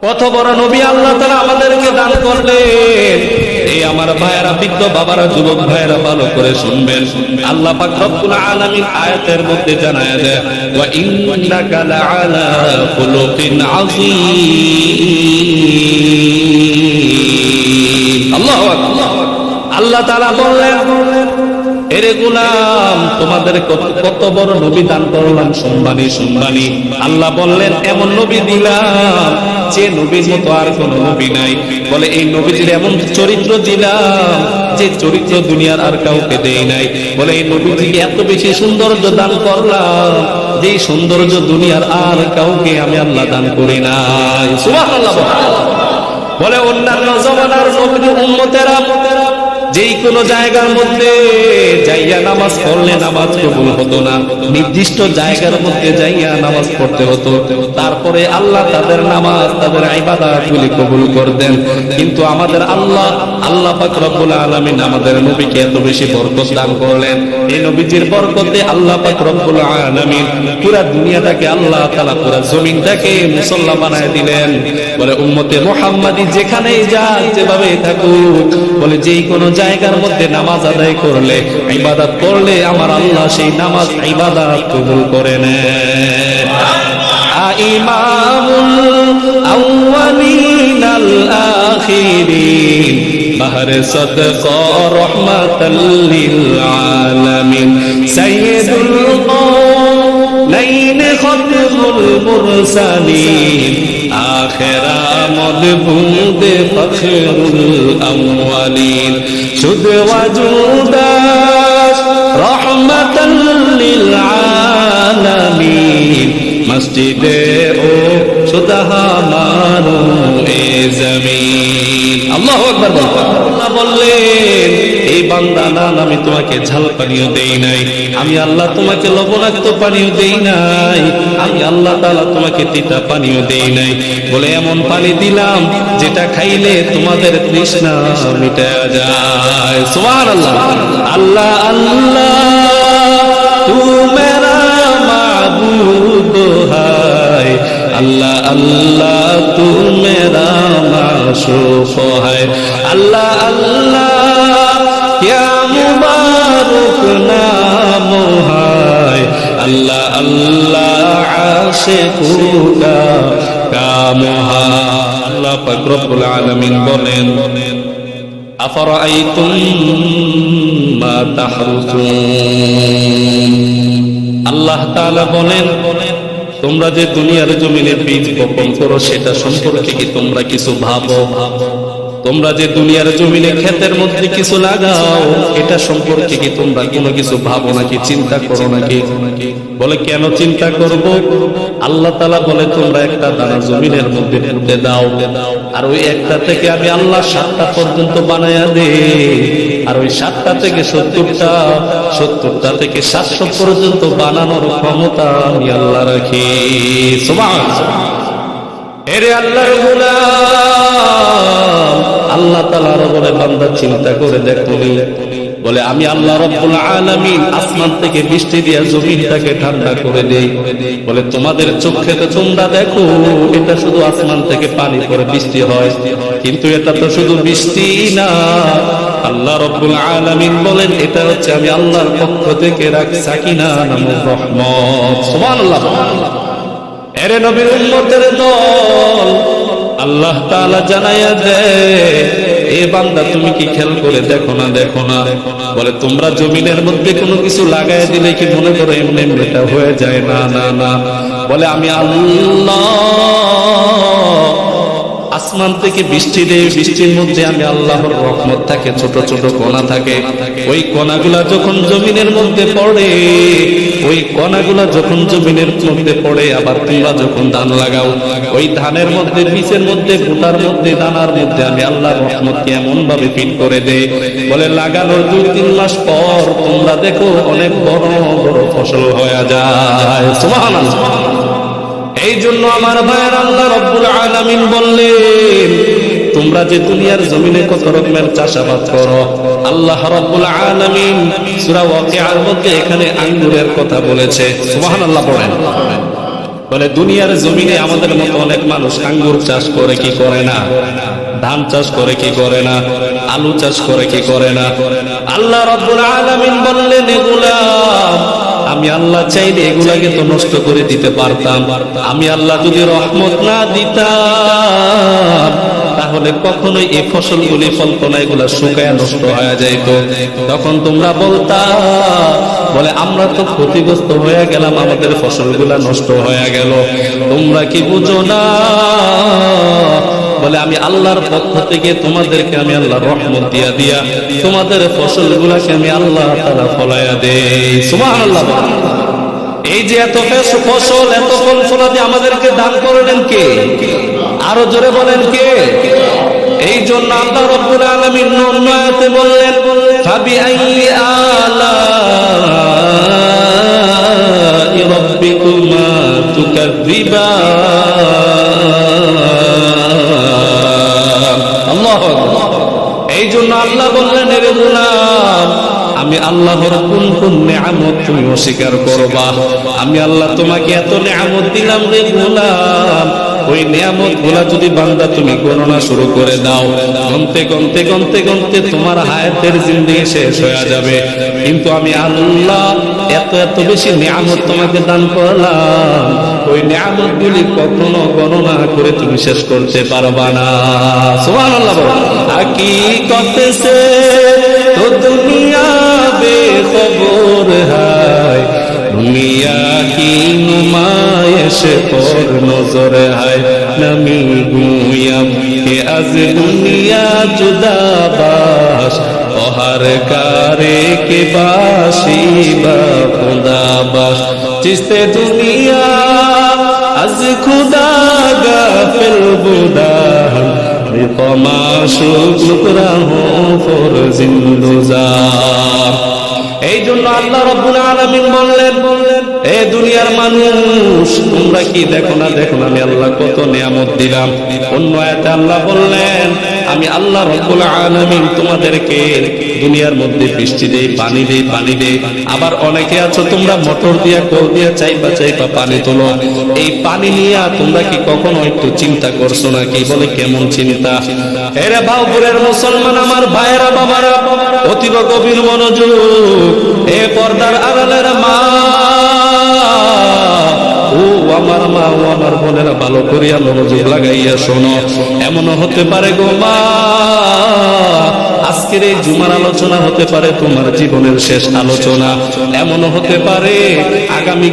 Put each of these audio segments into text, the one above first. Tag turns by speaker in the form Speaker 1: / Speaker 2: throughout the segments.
Speaker 1: কত বড় নবী আল্লাহ তাআলা আমাদেরকে দান করলেন। এই আমার ভাইয়েরা, বৃদ্ধ বাবারা, যুবক ভাইয়েরা ভালো করে শুনবেন। আল্লাহ পাক রব্বুল আলামিন আয়াতের মধ্যে জানায়া দেয়, ওয়া ইন্নাকা লাআলা খুলুকিন আযীম। আল্লাহু আকবার। আল্লাহ তাআলা বললেন, এরে গোলাম, তোমাদের কত বড় নবী দান করলাম, সম্মানী। আল্লাহ বললেন, এমন নবী দিলাম যে নবীর মতো আর কোন নবী নাই। বলে এই নবীজির এমন চরিত্র দিলাম যে চরিত্র দুনিয়ার আর কাউকে দেই নাই। বলে এই নবীজিকে এত বেশি সৌন্দর্য দান করলাম যে সৌন্দর্য দুনিয়ার আর কাউকে আমি আল্লাহ দান করি নাই। সুবহানাল্লাহ। বলে অন্যান্য জমানার নবীর উম্মতেরা যেই কোন জায়গার মধ্যে যাইয়া নামাজ পড়লে নামাজ কবুল হতো না, নির্দিষ্ট জায়গার মধ্যে যাইয়া নামাজ পড়তে হতো, তারপরে আল্লাহ তাদের নামাজ, তাদের ইবাদতগুলি কবুল করতেন। কিন্তু আমাদের আল্লাহ পাক রব্বুল আলামিন আমাদের নবীকে এত বেশি বরকত দান করলেন। এই নবীজির বরকতে আল্লাহ পাক রব্বুল আলামিন পুরা দুনিয়াটাকে, আল্লাহ তাআলা পুরা জমিনটাকে মুসল্লা বানায় দিলেন। বলে উম্মতে মুহাম্মাদি যেখানেই যাক, যেভাবে থাকুক, বলে যেই কোন জায়গার মধ্যে নামাজ আদায় করলে, ইবাদত করলে, আমার আল্লাহ সেই নামাজ ইবাদত কবুল করে নেন। ইমামুল আউয়ালিন আল আখিরিন, বাহরে সাদকা রাহমাতাল লিল আলামিন, সাইয়্যিদুল কাওনাইন খাতমুল মুরসালিন, আখিরা মদবুদ ফখরুল আউয়ালিন, শুদ ওয়াজুদাস রাহমাতাল লিল আলামিন, মসজিদে ও সুদহামারু এ জমিন। আল্লাহু আকবার। আল্লাহ বললেন, এই বান্দা, না আমি তোমাকে ঝাল পানিও দেই নাই, আমি আল্লাহ তোমাকে লবণাক্ত পানিও দেই নাই, আমি আল্লাহ তাআলা তোমাকে তিতা পানিও দেই নাই। বলে এমন পানি দিলাম যেটা খাইলে তোমাদের তৃষ্ণা মিটে যায়। সুবহানাল্লাহ। আল্লাহ আল্লাহ তু মেরা মাবুদ হায়, আল্লাহ আল্লাহ তু মেরা মাশুক হায়, আল্লাহ আল্লাহ क्या मुबारक नाम है, अल्लाह अल्लाह आशिकों का काम है। अल्लाह पाक रब्बुल आलमीन बोलेन, अफराइतुम मा तहरुसून। আল্লাহ তাআলা বলেন, তোমরা যে দুনিয়ার জমিনে বীজ বপন করো, সেটা সম্পর্কে কি তোমরা কিছু ভাবো? তোমরা যে দুনিয়ার জমিনে ক্ষেতের মধ্যে কিছু লাগাও, এটা সম্পর্কে কি তোমরা কোনো কিছু ভাবো নাকি, চিন্তা করো নাকি? বলে কেন চিন্তা করব? আল্লাহ তাআলা বলে, তোমরা একটা দানা জমিনের মধ্যে পুঁতে দাও, আর ওই একটা থেকে আমি আল্লাহ 7টা পর্যন্ত বানায়া দেই, আর ওই 7টা থেকে 70টা থেকে 700 পর্যন্ত বানানোর ক্ষমতা আমি আল্লাহ রাখি। সুবহানাল্লাহ। এরে আল্লাহর গোলাম, আল্লাহ তাআলা বলে, বান্দা চিন্তা করে দেখো, বলে আমি আল্লাহ রব্বুল আলামিন আসমান থেকে বৃষ্টি দিয়া জমিনটাকে ঠান্ডা করে দেই। বলে তোমাদের চোখে তো তোমরা দেখো এটা শুধু আসমান থেকে পানি পড়ে বৃষ্টি হয়, কিন্তু এটা তো শুধু বৃষ্টি না। আল্লাহ রব্বুল আলামিন বলেন, এটা হচ্ছে আমি আল্লাহর পক্ষ থেকে রাখা সাকিনা নামক রহমত। সুবহানাল্লাহ। এরে নবীর উম্মতের দল, আল্লাহ তাআলা জানায়া দেয়, এ বান্দা তুমি কি খেয়াল করে দেখো না? বলে তোমরা জমিনের মধ্যে কোনো কিছু লাগায় দিলে কি মনে করো এমনি এটা হয়ে যায়? না। বলে আমি আল্লাহ আসমান থেকে বৃষ্টি দেই, বৃষ্টির মধ্যে আমি আল্লাহর রহমত থাকে, ছোট ছোট কণা থাকে। ওই কণাগুলা যখন জমিনের মধ্যে পড়ে, ওই কণাগুলা যখন জমিনের মধ্যে পড়ে, আবার তোমরা যখন ধান লাগাও, ওই ধানের মধ্যে, বীজের মধ্যে, গোটার মধ্যে, দানার মধ্যে আমি আল্লাহর রহমতকে এমন ভাবে ফিট করে দেই, বলে লাগানোর 2-3 মাস পর তোমরা দেখো অনেক বড় বড় ফসল হয়ে যায়। সুবহানাল্লাহ। এই জন্য আমার ভাইয়ের, আল্লাহ রব্বুল আলামিন বললেন, তোমরা যে দুনিয়ার জমিনে কত রকমের চাষাবাদ করো, আল্লাহ রব্বুল আলামিন সূরা ওয়াকিয়ার মধ্যে এখানে আঙ্গুরের কথা বলেছে। সুবহানাল্লাহ পড়েন। বলে দুনিয়ার জমিনে আমাদের মতো অনেক মানুষ আঙ্গুর চাষ করে কি করে না, ধান চাষ করে কি করে না, আলু চাষ করে কি করে না। আল্লাহ রাব্বুল আলামিন বললেন এগুলা আমি আল্লাহ চাইলে এগুলাকে তো নষ্ট করে দিতে পারতাম। আমি আল্লাহ যদি রহমত না দিতাম তাহলে কখনোই এই ফসলগুলি ফলতো না, এগুলা শুকায় নষ্ট হয়ে যাইতো। তখন তোমরা বলতা বলে আমরা তো ক্ষতিগ্রস্ত হয়ে গেলাম, আমাদের ফসলগুলা নষ্ট হয়ে গেল। তোমরা কি বুঝো না বলে আমি আল্লাহর পক্ষ থেকে তোমাদেরকে আমি আল্লাহর রহমত দিয়া দিয়া তোমাদের ফসলগুলাকে আমি আল্লাহ তাআলা ফলায়া দেই। সুবহানাল্লাহ। এই যে এত ফসল এত ফল ফলাদি আমাদেরকে দান করলেন কে? আরো জোরে বলেন কে? এই জন্য আল্লাহ রাব্বুল আলামিন অন্য আয়াতে বললেন ফাবিআইয়ি আলাই রাব্বিকুমা তুকাযযিবান। আল্লাহু আকবার। এই জন্য আল্লাহ বললেন এরে গোলাম আমি আল্লাহর কোন কোন নিয়ামত তুমি অস্বীকার করবা। আমি আল্লাহ তোমাকে এত নিয়ামত দিলাম রে গোলাম, ওই নিয়ামত গুলা যদি বান্দা তুমি গণনা শুরু করে দাও, গনতে গনতে গনতে গনতে তোমার হায়াতের জিন্দেগি শেষ হয়ে যাবে। কিন্তু আমি আল্লাহ এত এত বেশি নিয়ামত তোমাকে দান করলাম, ওই নিয়ামত গুলি কখনো গণনা করে তুমি শেষ করতে পারবা না। সুবহানাল্লাহ। হাকিকত সে তো দুনিয়া বেখবর হয়, দুনিয়া কি নুমায়েশ পর নজর হয়। নমি গুয়াম কে আজ দুনিয়া জুদাবাস, ওহর কারে কে বাসি বা খুদাবাস। চিস্তে দুনিয়া আজ খুদা গাফিল বুদাহ, তমাশু শুকরাহু ফর জিন্দুজার। এই জন্য আল্লাহ রাব্বুল আলামিন বললেন এ দুনিয়ার মানুষ তোমরা কি দেখো না আমি আল্লাহ কত নিয়ামত দিলাম। অন্য আয়াতে আল্লাহ বললেন আমি আল্লাহ রাব্বুল আলামিন তোমাদেরকে দুনিয়ার মধ্যে বৃষ্টি দেই, পানি দেই। আবার অনেকে আছো তোমরা মোটর দিয়া কল দিয়া চাইপা পানি তোলো। এই পানি নিয়ে তোমরা কি কখনো একটু চিন্তা করছো না? কি বলে কেমন চিন্তা? এরে বাউপুরের মুসলমান আমার ভাইয়েরা বাবারা অতীব গভীর মনোযোগ। এ পর্দার আড়ালের মা ও আমার মা ও আমার বোনেরা ভালো করিয়া মনোযোগ লাগাইয়া শোনো। এমনও হতে পারে গো মা আজকের এই জুমার আলোচনা হতে পারে তোমার জীবনের শেষ আলোচনা। এমনও হতে পারে আগামী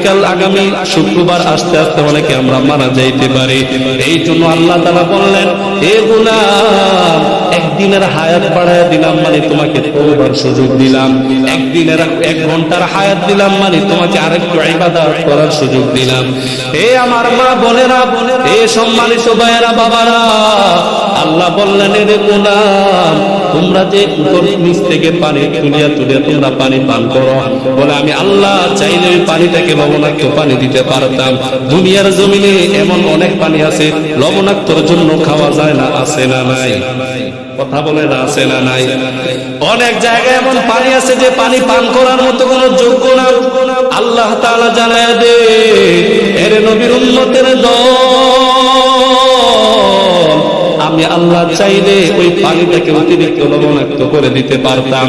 Speaker 1: শুক্রবার আস্তে আস্তে অনেকে আমরা মারা যাইতে পারি। এই জন্য আল্লাহ তাআলা বললেন এ গোলাম একদিনের হায়াত বাড়ায় দিলাম মানে তোমাকে তওবার সুযোগ দিলাম, একদিনের 1 ঘন্টার হায়াত দিলাম মানে তোমাকে আরেকটু ইবাদত করার সুযোগ দিলাম। হে আমার মা বোনেরা, হে সম্মানিত ভাইয়েরা বাবারা, আল্লাহ বললেন রে গোলাম তোমরা যে উপর নিচ থেকে পানি তুলিয়া তোমরা পানি পান করো, বলে আমি আল্লাহ চাইলে ওই পানিটাকে লবণাক্ত পানি দিতে পারতাম। দুনিয়ার জমিনে এমন অনেক পানি আছে লবণাক্তর জন্য খাওয়া যায় না, আছে না নাই? কথা বলে না, আছে না নাই? অনেক জায়গায় এমন পানি আছে যে পানি পান করার মতো কোনো যোগ্য না। আল্লাহ তাআলা জানায় দে এর নবীর উম্মতের দল আমি আল্লাহ চাইলে ওই পানিটাকে অতিরিক্ত লবণাক্ত করে দিতে পারতাম।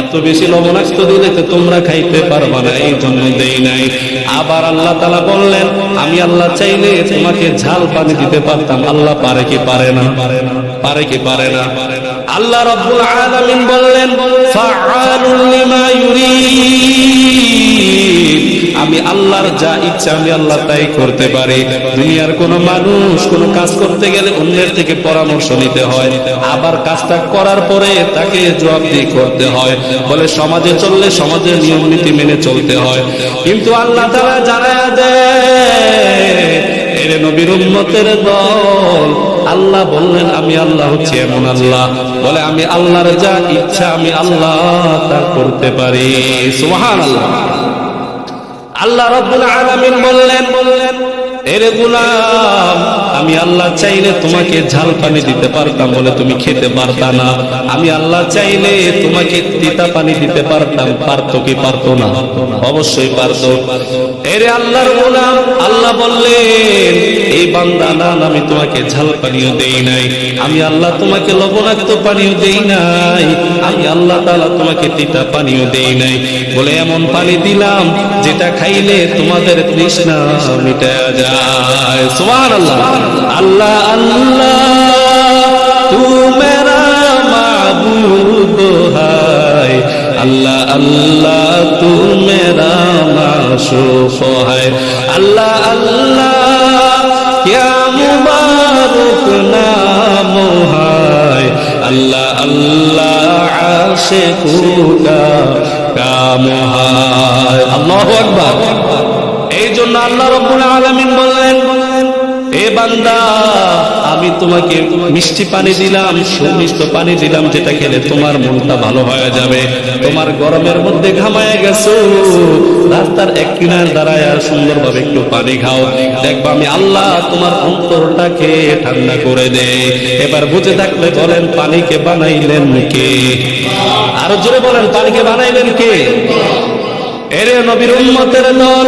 Speaker 1: এত বেশি লবণাক্ত দিলে তো তোমরা খাইতে পারবা না, এই জন্য দেই নাই। আবার আল্লাহ তাআলা বললেন আমি আল্লাহ চাইলে তোমাকে ঝাল পানি দিতে পারতাম। আল্লাহ পারে কি পারে না? পারে কি পারে না? আল্লাহ রাব্বুল আলামিন বললেন ফাআলুল লিমা ইউরিদ, আমি আল্লাহর যা ইচ্ছা আমি আল্লাহ তাই করতে পারি। দুনিয়ার কোন মানুষ কোন কাজ করতে গেলে অন্যের থেকে পরামর্শ নিতে হয়, আবার কাজটা করার পরে তাকে জবাবদিহি করতে হয়। বলে সমাজে চললে সমাজের নিয়ম নীতি মেনে চলতে হয়। কিন্তু আল্লাহ তাআলা জানায়া দেয় এরে নবীর উম্মতের দল আল্লাহ বললেন আমি আল্লাহ হচ্ছে এমন আল্লাহ, বলে আমি আল্লাহর যা ইচ্ছা আমি আল্লাহ তা করতে পারি। সুবহানাল্লাহ। আল্লাহ রাব্বুল আলামিন বললেন এরে গোলাম আমি আল্লাহ চাইলে তোমাকে ঝাল পানি দিতে পারতাম, বলে তুমি খেতে পারতা না। আমি আল্লাহ চাইলে তোমাকে তিতা পানি দিতে পারতাম, পারতো কি পারতো না? অবশ্যই পারতো। এরে আল্লাহর গোলাম, আল্লাহ বললেন এই বান্দা, না আমি তোমাকে ঝাল পানিও দেই নাই, আমি আল্লাহ তোমাকে লবণাক্ত পানিও দেই নাই, আমি আল্লাহ তাআলা তোমাকে তিতা পানিও দেই নাই, বলে এমন পানি দিলাম যেটা খাইলে তোমাদের তৃষ্ণা মিটে যায়। সুবহানাল্লাহ। আল্লাহ আল্লাহ তু মেরা মাবুদ হায়, अल्लाह अल्लाह तू मेरा माशूक है, अल्लाह अल्लाह क्या मुबारक नाम है, अल्लाह अल्लाह आशिक़ों का काम है। अल्लाहु अकबर। এই জন্য আল্লাহ রাব্বুল আলামিন বললেন, এ বান্দা আমি তোমাকে মিষ্টি পানি দিলাম, সুমিষ্ট পানি দিলাম, যেটা খেলে তোমার মনটা ভালো হয়ে যাবে। তোমার গরমের মধ্যে ঘামায় গেছো, রাস্তার এক কিনার দাঁড়ায় সুন্দরভাবে একটু পানি খাও, দেখবা আমি আল্লাহ তোমার অন্তরটাকে ঠান্ডা করে দেই। এবার বুঝে থাকলে বলেন পানিকে বানাইলেন কে? আরো জোরে বলেন পানিকে বানাইলেন কে? এরে নবীর উম্মতের দল,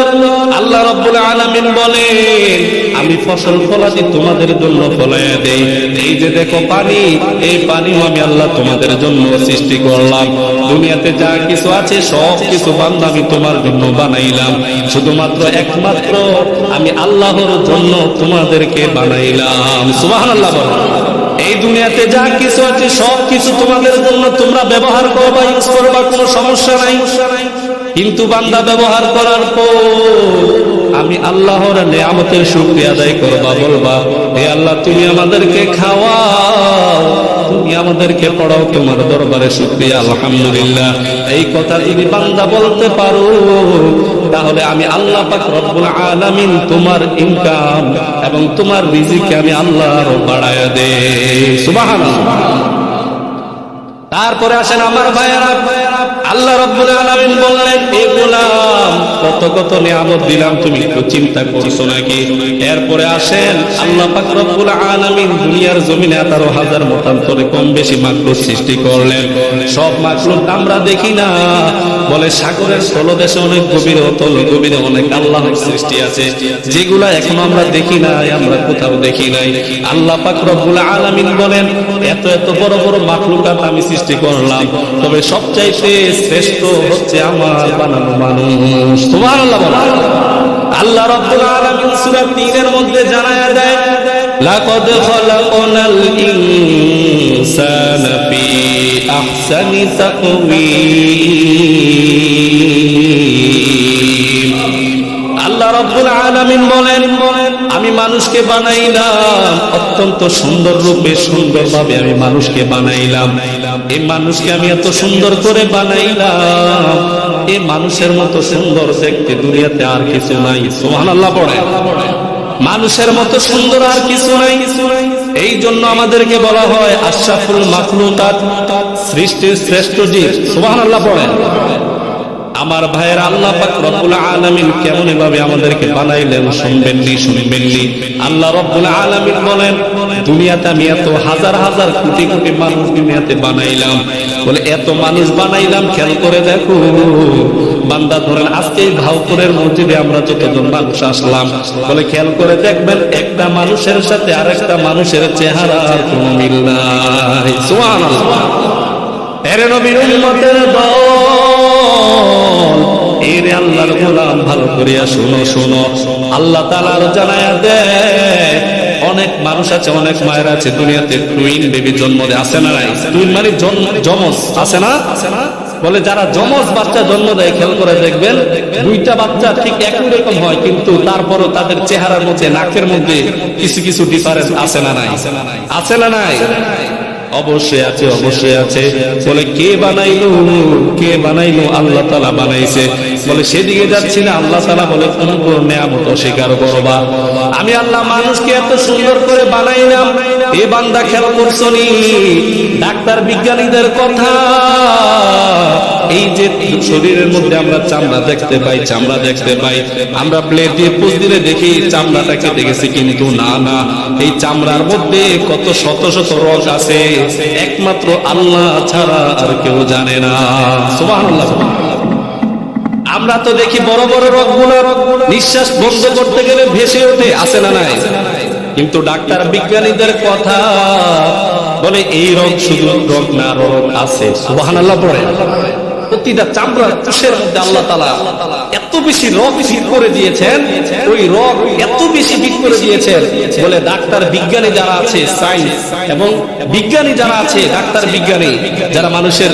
Speaker 1: আল্লাহ রাব্বুল আলামিন বলেন আমি ফসল ফলাদি তোমাদের জন্য ফলাইয়া দেই। এই যে দেখো পানি, এই পানিও আমি আল্লাহ তোমাদের জন্য সৃষ্টি করলাম। দুনিয়াতে যা কিছু আছে সব কিছু বান্দা আমি তোমার জন্য বানাইলাম, শুধুমাত্র একমাত্র আমি আল্লাহর জন্য তোমাদেরকে বানাইলাম। সুবহানাল্লাহ বলো। এই দুনিয়াতে যা কিছু আছে সব কিছু তোমাদের জন্য, তোমরা ব্যবহার করবা, ইউজ করবা, কোনো সমস্যা নাই। কিন্তু বান্দা ব্যবহার করার পর আমি আল্লাহর নিয়ামতের শুকরিয়া আদায় করবা, বলবা হে আল্লাহ তুমি আমাদেরকে খাওয়াও, তুমি আমাদেরকে পড়াও, তোমার দরবারে শুকরিয়া আলহামদুলিল্লাহ। এই কথা যদি বান্দা বলতে পারো, তাহলে আমি আল্লাহ পাক রব্বুল আলামিন তোমার ইনকাম এবং তোমার রিজিক আমি আল্লাহর বাড়ায়া দেই। সুবহানাল্লাহ। তারপরে আসেন আমার ভাইয়েরা, আল্লাহ রাব্বুল আলামিন বললেন এ গোলাম কত কত নিয়ামত দিলাম, তুমি একটু চিন্তা করছো নাকি? এরপরে আসেন আল্লাহ পাক রব্বুল আলামিন দুনিয়ার জমিনে 18,000 মতান্তরে কম বেশি মাখলুক সৃষ্টি করলেন। সব মাখলুক আমরা দেখি না, বলে সাগরের তলদেশে অনেক গভীরে, অতল গভীরে অনেক আল্লাহর সৃষ্টি আছে, যেগুলা এখন আমরা দেখি না, আমরা কোথাও দেখি নাই। আল্লাহ পাক রব্বুল আলামিন বলেন এত এত বড় বড় মাখলুকাত আমি সৃষ্টি করলাম, তবে সবচাইতে শ্রেষ্ঠ হচ্ছে আমার বানানো মানুষ। সুবহানাল্লাহ বলো। আল্লাহ রাব্বুল আলামিন সূরা 3 এর মধ্যে জানায়া দেয় লাকাদ খালাকনাল ইনসানা ফি আহসানি তাকওয়িম। আল্লাহ রাব্বুল আলামিন বলেন আমি মানুষকে বানাইলাম অত্যন্ত সুন্দর রূপে, সুন্দরভাবে আমি মানুষকে বানাইলাম। এই মানুষকে আমি এত সুন্দর করে বানাইলাম, এই মানুষের মতো সুন্দর দেখতে দুনিয়াতে আর কিছু নাই। সুবহানাল্লাহ পড়ে। মানুষের মতো সুন্দর আর কিছু নাই। এই জন্য আমাদেরকে বলা হয় আশরাফুল মাখলুকাত, সৃষ্টির শ্রেষ্ঠ জীব। সুবহানাল্লাহ পড়ে। আমার ভাইয়ের আল্লাহ পাক রব্বুল আলামিন কেমন ভাবে আমাদেরকে বানাইলেন শুনবেননি। আল্লাহ রব্বুল আলামিন বলেন দুনিয়াতে আমি এত হাজার হাজার কোটি কোটি মানুষ দুনিয়াতে বানাইলাম, বলে এত মানুষ বানাইলাম, খেয়াল করে দেখো বান্দা, ধরেন আজকে ভাউপুরের মসজিদে আমরা যতজন মানুষ আসলাম, বলে খেয়াল করে দেখবেন একটা মানুষের সাথে আরেকটা মানুষের চেহারার কোনো মিল নাই। সুবহানাল্লাহ। এর নবীর উম্মতের দল, এরে আল্লাহর গোলাম ভালো করিয়া শোনো, আল্লাহ তাআলার জানায়া দেয় অনেক মানুষ আছে, অনেক মায়ের আছে দুনিয়াতে টুইন বেবি জন্ম দেয়, আছে না নাই? টুইন মানে যমজ, আছে না? বলে যারা যমজ বাচ্চা জন্ম দেয়, খেয়াল করে দেখবেন দুইটা বাচ্চা ঠিক একই রকম হয়, কিন্তু তারপরও তাদের চেহারার মধ্যে, নাকের মধ্যে কিছু কিছু ডিফারেন্স আছে না নাই? আছে না নাই? অবশ্যই আছে, অবশ্যই আছে। বলে কে বানাইলো? কে বানাইলো? আল্লাহ তাআলা বানাইছে। বলে সেদিকে যাচ্ছি না। আল্লাহ তাআলা বলে কোন কোন নিয়ামত অস্বীকার করবা? আমি আল্লাহ মানুষকে এত সুন্দর করে বানাইলাম, এ বান্দা খেয়াল করছো নি ডাক্তার বিজ্ঞানীদের কথা? এই যে শরীরের মধ্যে আমরা চামড়া দেখতে পাই, চামড়া দেখতে পাই, আমরা প্লেট দিয়ে পুষ দিলে দেখি চামড়াটা কেটে গেছে, কিন্তু না না, এই চামড়ার মধ্যে কত শত শত রোগ আছে, একমাত্র আল্লাহ ছাড়া আর কেউ জানে না। সুবহানাল্লাহ। আমরা তো দেখি বড় বড় রোগগুলো নিঃশ্বাস বন্ধ করতে গেলে ভেসে ওঠে, আছে না নাই? কিন্তু ডাক্তার বিজ্ঞানীদের কথা বলে এই রোগ শুধু রোগ না, রোগ আছে। সুবহানাল্লাহ পড়ে। প্রতিটা চামড়ার কোষের মধ্যে আল্লাহ তাআলা এত বেশি রোগ ফিট করে দিয়েছেন, ওই রোগ এত বেশি ফিট করে দিয়েছেন বলে ডাক্তার বিজ্ঞানী যারা আছে, সায়েন্স এবং বিজ্ঞানী যারা আছে, ডাক্তার বিজ্ঞানী যারা মানুষের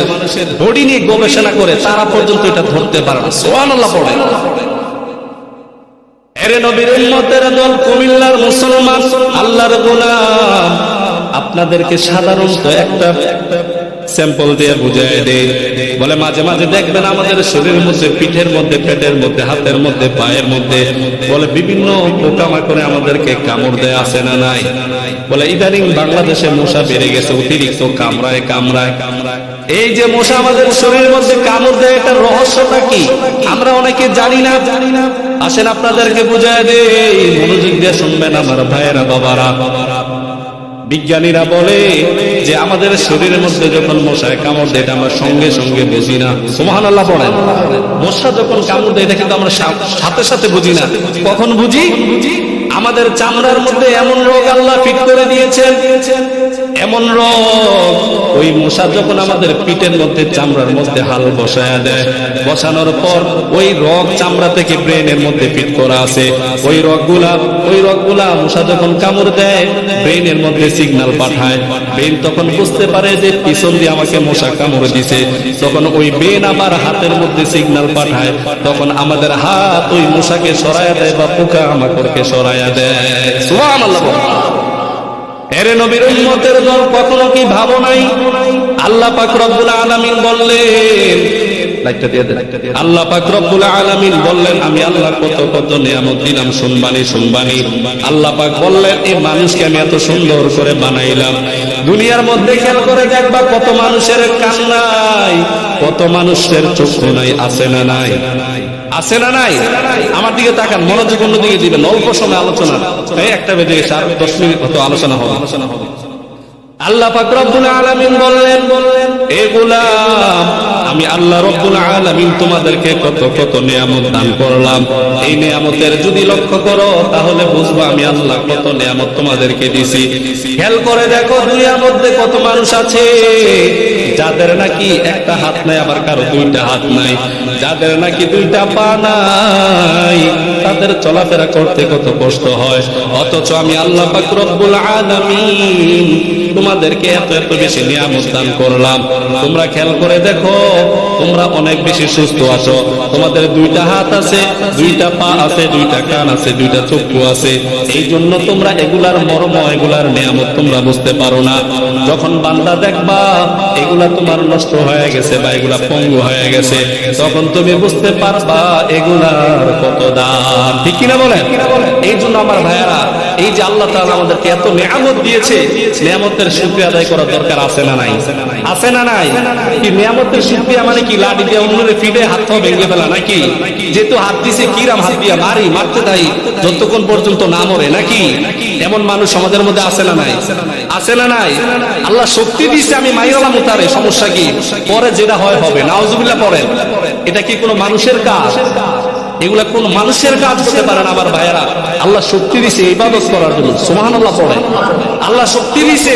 Speaker 1: বডি নিয়ে গবেষণা করে, তারা পর্যন্ত এটা ধরতে পারে না। সুবহানাল্লাহ পড়ে। এরে নবীর উম্মতের দল, কুমিল্লার মুসলমান, আল্লাহর গোলাম, আপনাদেরকে সাধারণত একটা স্যাম্পল দিয়ে বুঝাই দেয়। বলে মাঝে মাঝে দেখবেন আমাদের শরীরের মধ্যে, পিঠের মধ্যে, পেটের মধ্যে, হাতের মধ্যে, পায়ের মধ্যে বলে বিভিন্ন পোকামাকড়ে আমাদেরকে কামড় দেয়, আছে না নাই? বলে ইদানিং বাংলাদেশে মশা বেড়ে গেছে, অতিরিক্ত কামড়ায় কামড়ায়। এই যে মশা আমাদের শরীরের মধ্যে কামড় দেয়, এটা রহস্যটা কি আমরা অনেকে জানি না। আসেন আপনাদেরকে বুঝাই দেই, মনোযোগ দিয়ে শুনবেন আমার ভাইয়েরা, বাবারা। বিজ্ঞানীরা বলে যে আমাদের শরীরের মধ্যে যখন মশায় কামড় দেয়, এটা আমরা সঙ্গে সঙ্গে বুঝি না। সুবহানাল্লাহ পড়েন। মশা যখন কামড় দেয় এটা কিন্তু আমরা সাথে সাথে বুঝি না। কখন বুঝি? আমাদের চামড়ার মধ্যে এমন রোগ আল্লাহ ফিট করে দিয়েছেন, এমন রোগ, ওই মশা যখন আমাদের পিঠের মধ্যে, চামড়ার মধ্যে হাল বসায় দেয়, বসানোর পর ওই রোগ চামড়া থেকে ব্রেনের মধ্যে ফিট করা আছে, ওই রোগগুলা মশা যখন কামড় দেয়, ব্রেনের মধ্যে সিগন্যাল পাঠায়। ব্রেন তখন বুঝতে পারে যে পিছন দিয়ে আমাকে মশা কামড় দিছে, তখন ওই ব্রেন আবার হাতের মধ্যে সিগন্যাল পাঠায়, তখন আমাদের হাত ওই মশাকে সরায়া দেয় বা পোকা আমাকে সরায়া দেয়। সুবহানাল্লাহ। এরে নবীর উম্মতের দল, কখনো কি ভাবো নাই আল্লাহ পাক রব্বুল আলামিন বললেন, আল্লাহ পাক রব্বুল আলামিন বললেন আমি আল্লাহ কত কত নিয়ামত দিলাম, শুনবানি শুনবানি। আল্লাহ পাক বললেন এই মানুষকে আমি এত সুন্দর করে বানাইলাম, দুনিয়ার মধ্যে খেয়াল করে দেখবা কত মানুষের কান নাই, কত মানুষের চক্ষু নাই, আছে না নাই? আছে না নাই? আমার দিকে তাকান, মনোযোগ অন্যদিকে দিবেন। অল্প সময় আলোচনা, এই 1টা বেজে গেছে, আর 10 মিনিট মতো আলোচনা হবে। আল্লাহ পাক রব্বুল আলামিন বললেন এ গোলাম, আমি আল্লাহ রব্বুল আলামিন তোমাদেরকে কত কত নিয়ামত দান করলাম, এই নিয়ামতের যদি লক্ষ্য করো তাহলে বুঝবা আমি আল্লাহ কত নিয়ামত তোমাদেরকে দিছি। খেয়াল করে দেখো দুনিয়ার মধ্যে কত মানুষ আছে যাদের নাকি একটা হাত নাই, আবার কারো 2টা হাত নাই, যাদের নাকি 2টা পা নাই, তাদের চলাফেরা করতে কত কষ্ট হয়। অথচ আমি আল্লাহ পাক রব্বুল আলামিন তোমাদেরকে এত এত বেশি নিয়ামত দান করলাম। তোমরা খেয়াল করে দেখো, তোমরা অনেক বেশি সুস্থ আছো, তোমাদের 2টা হাত আছে, 2টা পা আছে, 2টা কান আছে, 2টা চক্ষু আছে। এই জন্য তোমরা এগুলার মর্ম, এগুলার নিয়ামত তোমরা বুঝতে পারো না। যখন বান্দা দেখবা এগুলা তোমার নষ্ট হয়ে গেছে বা এগুলা পঙ্গু হয়ে গেছে, তখন তুমি বুঝতে পারবা এগুলার কত দাম। ঠিক কিনা বলেন? এই জন্য আমার ভাইয়েরা, এই যে আল্লাহ তাআলা আমাদেরকে এত নিয়ামত দিয়েছে, নিয়ামতের শুকরিয়া আদায় করার দরকার আছে না নাই? আছে না নাই? কি নিয়ামতের শুকরিয়া মানে কি লাঠি দিয়ে অন্যরে ফিডে হাত পা ভেঙে ফেলা নাকি? যেহেতু হাত দিছে কিরাম হাত দিয়া মারতে দেয় যতক্ষণ পর্যন্ত না মরে নাকি? এমন মানুষ আমাদের মধ্যে আছে না নাই? আছে না নাই? আল্লাহ শক্তি দিয়েছে, আমি মাইরালাম তারে, সমস্যা কি? পরে যেটা হয় হবে, নাউজুবিল্লাহ পড়েন। এটা কি কোনো মানুষের কাজ? এগুলা কোন মানুষের কাজ হতে পারে না আমার ভাইয়েরা। আল্লাহ শক্তি দিছে ইবাদত করার জন্য, সুবহানাল্লাহ পড়ে। আল্লাহ শক্তি দিছে,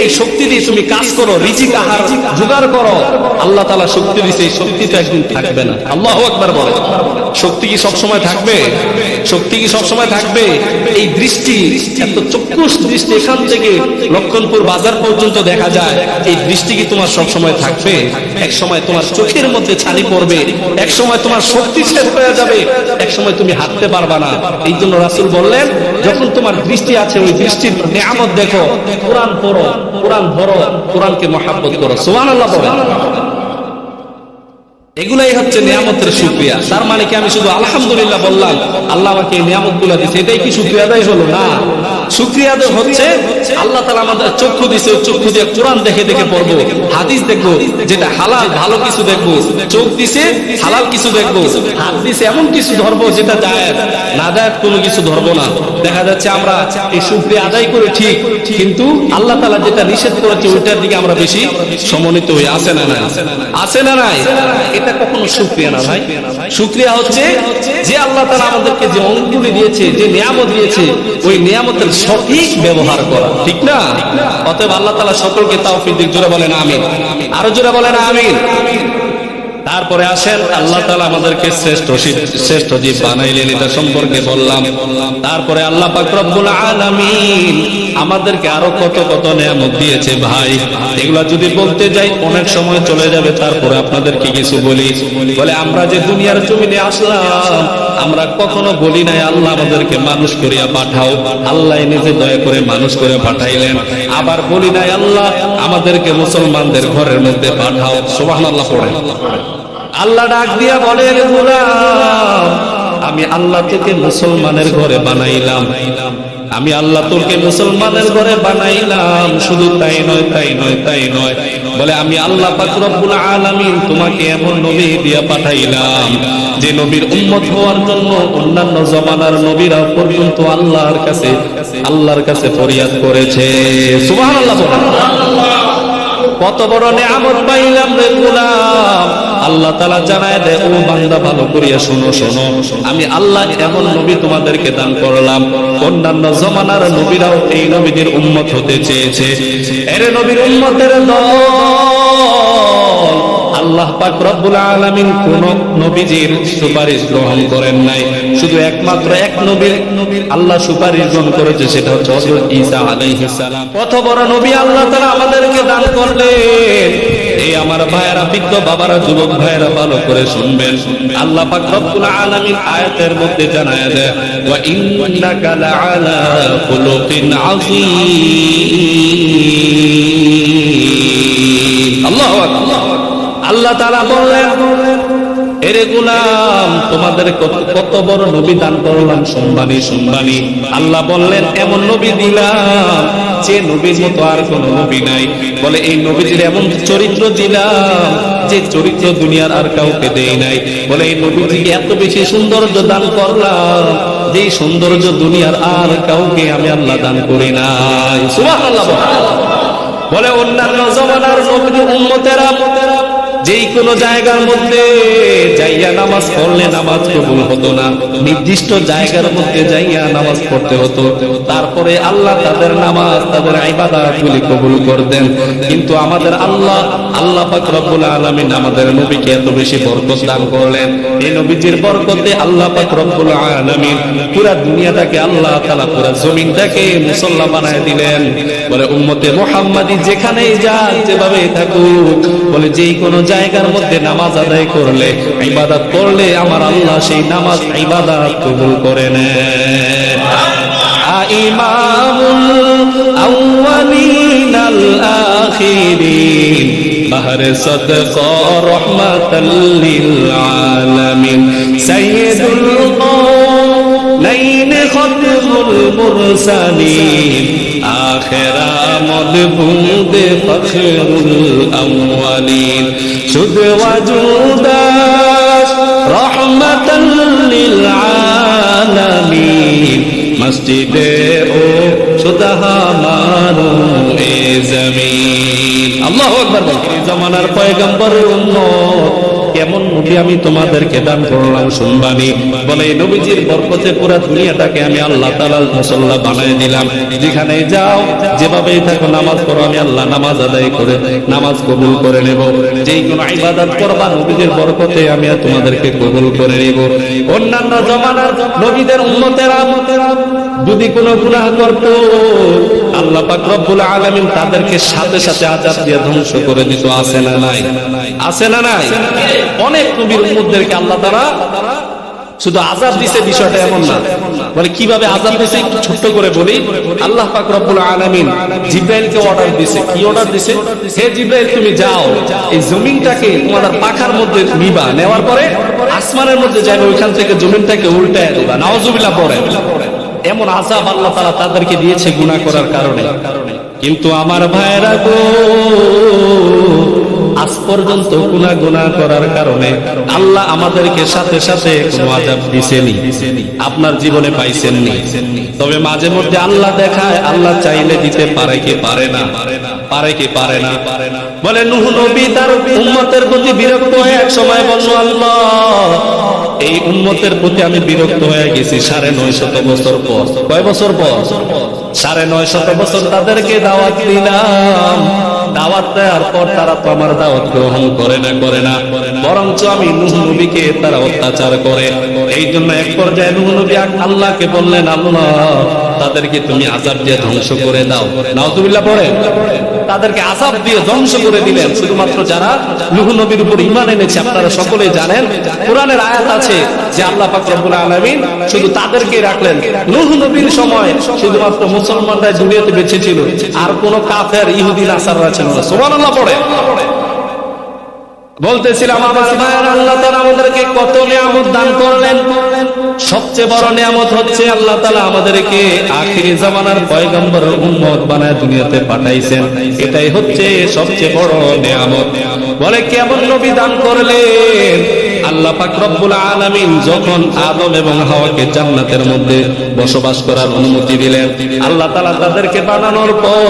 Speaker 1: এই শক্তি দিয়ে তুমি কাজ করো, রিজিক আহার জোগাড় করো। আল্লাহ তাআলা শক্তি দিছে, এই শক্তি তো একদিন থাকবে না। আল্লাহু আকবার বলে। শক্তি কি সব সময় থাকবে? শক্তি কি সব সময় থাকবে? এই দৃষ্টি, এত চক্ষুষ দৃষ্টি, এখান থেকে লক্ষণপুর বাজার পর্যন্ত দেখা যায়, এই দৃষ্টি কি তোমার সব সময় থাকবে? এক সময় তোমার চোখের মধ্যে ছানি পড়বে, এক সময় তোমার শক্তি শেষ হয়ে যাবে, এক সময় তুমি হাঁটতে পারবা না। এই জন্য রাসূল বললেন যখন তোমার দৃষ্টি আছে ওই দৃষ্টির নিয়ামত দেখো, কোরআন পড়ো, কোরআন ধরো, কোরআনকে মহব্বত করো। সুবহানাল্লাহ বলেন। এগুলাই হচ্ছে নিয়ামতের শুকরিয়া। তার মানে কি আমি শুধু আলহামদুলিল্লাহ বললাম, আল্লাহ আমাকে এই নিয়ামতগুলো দিয়েছে, এটাই কি শুকরিয়া আদায় হলো? না, শুকরিয়া আদায় হচ্ছে আল্লাহ তাআলা আমাদের চক্ষু দিয়েছে, চক্ষু দিয়ে কোরআন দেখে দেখে পড়বো, হাদিস দেখবো, যেটা হালাল ভালো কিছু দেখবো, চোখ দিছে হালাল কিছু দেখবো, হাত দিছে এমন কিছু ধরবো যেটা জায়েজ, না জায়েজ কোনো কিছু ধরবো না। দেখা যাচ্ছে আমরা এই শুকরিয়া আদায় করে ঠিক, কিন্তু আল্লাহ তাআলা যেটা নিষেধ করেছে ওইটার দিকে আমরা বেশি সমন্বিত হই। আছে না নাই? আছে না নাই? এটা কখনো শুকরিয়া না ভাই। শুকরিয়া হচ্ছে যে আল্লাহ তাআলা আমাদেরকে যে অঙ্গগুলি দিয়েছে, যে নিয়ামত দিয়েছে, ওই নিয়ামতের সঠিক ব্যবহার করা, ঠিক না? অতএব আল্লাহ তাআলা সকলকে তাওফিক দিক। জোরে বলেন আমিন, আরো জোরে বলেন আমিন। তারপরে আসেন, আল্লাহ তাআলা আমাদেরকে শ্রেষ্ঠ জীব বানাইলেন, এটা সম্পর্কে বললাম। তারপরে আল্লাহ পাক রব্বুল আলামিন আমাদেরকে আরো কত কত নিয়ামত দিয়েছে ভাই, এগুলা যদি বলতে যাই অনেক সময় চলে যাবে। তারপরে আপনাদেরকে কিছু বলি। বলে আমরা যে দুনিয়ার জমিনে আসলাম, আমরা কখনো বলি নাই আল্লাহ আমাদেরকে মানুষ করিয়া পাঠাও, আল্লাহ নিজে দয়া করে মানুষ করে পাঠাইলেন। আবার বলি নাই আল্লাহ আমাদেরকে মুসলমানদের ঘরের মধ্যে পাঠাও। সুবহানাল্লাহ পড়েন। আল্লাহ ডাক দিয়া বলেন, গোলাম আমি আল্লাহ তোকে মুসলমানের ঘরে বানাইলাম, আমি আল্লাহ তোকে মুসলমানের ঘরে বানাইলাম। শুধু তাই নয়, তাই নয়, তাই নয়, বলে আমি আল্লাহ পাক রব্বুল আলামিন তোমাকে এমন নবী দিয়া পাঠাইলাম যে নবীর উম্মত হওয়ার জন্য অন্যান্য জমানার নবীরা পর্যন্ত আল্লাহর কাছে ফরিয়াদ করেছে। সুবহানাল্লাহ। কত বড় নিয়ামত পাইলাম রে গোলাম। আল্লাহ তাআলা জানায় দেয়, ও বান্দা ভালো করিয়া শোনো, শোনো, আমি আল্লাহ এমন নবী তোমাদেরকে দান করলাম, অন্যান্য জমানার নবীরাও এই নবীদের উম্মত হতে চেয়েছে। এর নবীর উম্মতের দল আল্লাহ পাক রব্বুল আলামিন কোন নবীজির সুপারিশ গ্রহণ করেন নাই, শুধু একমাত্র এক নবীর আল্লাহ সুপারিশ গ্রহণ করেছে, সেটা হচ্ছে হযরত ঈসা আলাইহিস সালাম। কত বড় নবী আল্লাহ তাআলা আমাদেরকে দান করলেন। এই আমার ভাইয়েরা, বৃদ্ধ বাবারা, যুবক ভাইয়েরা ভালো করে শুনবেন। আল্লাহ পাক রব্বুল আলামিন আয়াতের মধ্যে জানায় দেয়, ওয়া ইন্নাকা লাআলা খুলুকিন আযীম। আল্লাহু আকবার। আল্লাহ তাআলা বললেন, এরে গোলাম তোমাদের কত বড় নবী দান করলাম, সম্মানী সম্মানী। আল্লাহ বললেন এমন নবী দিলাম যে নবীর মতো আর কোন নবী নাই। বলে এই নবীজির এমন চরিত্র দিলাম যে চরিত্র দুনিয়ার আর কাউকে দেই নাই। বলে এই নবীজিকে এত বেশি সৌন্দর্য দান করলাম যে সৌন্দর্য দুনিয়ার আর কাউকে আমি আল্লাহ দান করি নাই। সুবহানাল্লাহ। বলে অন্যান্য জমানার নবীর উম্মতেরা যেই কোন জায়গার মধ্যে যাইয়া নামাজ পড়লে নামাজ কবুল হতো না, নির্দিষ্ট জায়গার মধ্যে যাইয়া নামাজ পড়তে হতো, তারপরে আল্লাহ তাদের নামাজ, তাদের ইবাদতগুলি কবুল করতেন। কিন্তু আমাদের আল্লাহ পাক রব্বুল আলামিন আমাদের নবীকে এত বেশি বরকত দান করলেন। এই নবীজির বরকতে আল্লাহ পাক রব্বুল আলামিন পুরা দুনিয়াটাকে, আল্লাহ তাআলা পুরা জমিনটাকে মুসল্লা বানায় দিলেন। বলে উম্মতে মুহাম্মাদি যেখানেই যাক, যেভাবে থাকুক, বলে যেই কোন জায়গার মধ্যে নামাজ আদায় করলে, ইবাদত করলে, আমার আল্লাহ সেই নামাজ ইবাদত কবুল করে নেন। ইমামুল আউয়ালিন আল আখিরিন, বাহরে সাদকা রাহমাতাল লিল আলামিন, সাইয়্যিদুল কওলাইন খাতমুল মুরসালিন, আখিরা মদবুদ ফখরুল আউয়ালিন, শুদ ওয়াজুদাস রাহমাতাল লিল আলামিন, মসজিদে ও শুদহা মারু এ জমিন। আল্লাহু আকবার। এই জামানার পয়গম্বরের উম্মত কেমন নবী আমি তোমাদেরকে দান করলাম শুনবানি। বলে এই নবীজির বরকতে পুরা দুনিয়াটাকে আমি আল্লাহ তাআলার মুসল্লা বানায় দিলাম। যেখানে যাও, যেভাবেই থাকো, নামাজ পড়ো, আমি আল্লাহ নামাজ আদায় করে নামাজ কবুল করে নেব। যেই কোনো ইবাদত করবা নবীজির বরকতে আমি তোমাদেরকে কবুল করে নেব। অন্যান্য জমানার নবীদের উম্মতেরা যদি কোনো গুনাহ করত, আল্লাহ পাক রব্বুল আলামিন তাদেরকে সাথে সাথে আযাব দিয়ে ধ্বংস করে দিত। আছে না নাই? আছে না নাই? অনেক নবীর উম্মতদেরকে আল্লাহ তাআলা শুধু আযাব দিছে বিষয়টা এমন না। বলে কিভাবে আযাব দিছে একটু ছোট্ট করে বলি। আল্লাহ পাক রব্বুল আলামিন জিবরাইলকে অর্ডার দিছে। কি অর্ডার দিছে? হে জিবরাইল, তুমি যাও এই জমিনটাকে তোমার পাখার মধ্যে নিবা, নেওয়ার পরে আসমানের মধ্যে যাবে, ওইখান থেকে জমিনটাকে উল্টায় দিবা। নাউজুবিল্লাহ পড়ে। এমন আযাব আল্লাহ তাআলা তাদেরকে দিয়েছে গুনাহ করার কারণে। কিন্তু আমার ভাইরা গো, আজ পর্যন্ত গুনাহ করার কারণে আল্লাহ আমাদেরকে সাথে সাথে কোনো আযাব দিছেনি, আপনার জীবনে পাইছেননি। তবে মাঝে মধ্যে আল্লাহ দেখায়, আল্লাহ চাইলে দিতে পারে কি পারে না, পারে কি পারে না। বলে নূহ নবী তার উম্মতের প্রতি বিরক্ত হয়ে এক সময় বলল, আল্লাহ এই উম্মতের প্রতি আমি বিরক্ত হয়ে গেছি 950 বছর পর। কয় বছর পর? 950 বছর তাদেরকে দাওয়াত দিলাম। দাওয়াত দেওয়ার পর তারা তো আমার দাওয়াত গ্রহণ করে না, বরঞ্চ আমি নূহ নবীকে তারা অত্যাচার করে। এই জন্য এক পর্যায়ে নূহ নবী আল্লাহকে বললেন, আল্লাহ তাদেরকে তুমি আযাব দিয়ে ধ্বংস করে দাও। নাউযুবিল্লাহ পড়ে। তাদেরকে আযাব দিয়ে ধ্বংস করে দিলেন। শুধুমাত্র যারা নূহ নবীর উপর ঈমান এনেছে, আপনারা সকলেই জানেন কোরআনের আয়াত আছে যে আল্লাহ পাক রব্বুল আলামিন শুধু তাদেরকে রাখলেন। নূহ নবীর সময় শুধুমাত্র মুসলমানরা দুনিয়াতে বেঁচে ছিল, আর কোন কাফের ইহুদি নাসাররা ছিল না। সুবহানাল্লাহ পড়ে। বলতেছিলাম আমার ভাইয়ের, আল্লাহ তাআলা আমাদেরকে কত নিয়ামত দান করলেন। সবচেয়ে বড় নিয়ামত হচ্ছে আল্লাহ তাআলা আমাদেরকে আখিরি জামানার পয়গম্বরের উম্মত বানায় দুনিয়াতে পাঠাইছেন। এটাই হচ্ছে সবচেয়ে বড় নিয়ামত। বলে কেমন নবী দান করলেন? আল্লাহ পাক রব্বুল আলামিন যখন আদম এবং হাওয়াকে জান্নাতের মধ্যে বসবাস করার অনুমতি দিলেন, আল্লাহ তাআলা তাদেরকে বানানোর পর